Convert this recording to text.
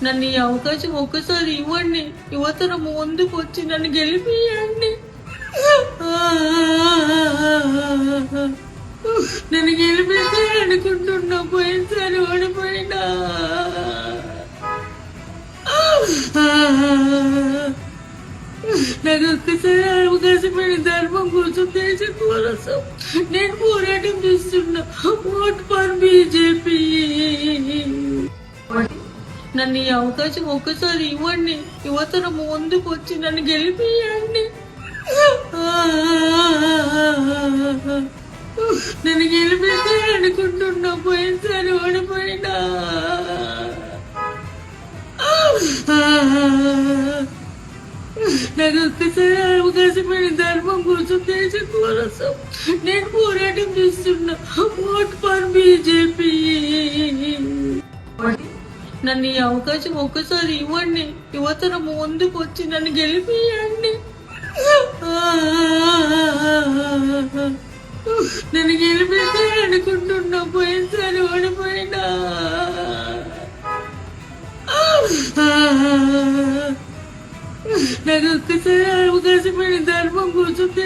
నన్ను ఈ అవకాశం ఒక్కసారి ఇవ్వండి. యువతరం ముందుకు వచ్చి నన్ను గెలిపియండి. నన్ను గెలిపిస్తారనుకుంటున్నా, పోయినసారి ఓడిపోయినా. నాకు ఒక్కసారి అవకాశమైన ధర్మం కోసం, దేశం కోసం నేను పోరాటం చేస్తున్నా. Vote for BJP. నన్ను ఈ అవకాశం ఒక్కసారి ఇవ్వండి. యువతరం ముందుకు వచ్చి నన్ను గెలిపియండి. నన్ను గెలిపిస్తారనుకుంటున్నా, పోయినసారి ఓడిపోయినా. నాకు ఒక్కసారి అవకాశమైన ధర్మం కోసం, దేశం కోసం నేను పోరాటం చేస్తున్నా. Vote for BJP. నన్ను ఈ అవకాశం ఒక్కసారి ఇవ్వండి. యువతరం ముందుకు వచ్చి నన్ను గెలిపియండి. నన్ను గెలిపిస్తారనుకుంటున్నా, పోయినసారి ఓడిపోయినా. నాకు ఒక్కసారి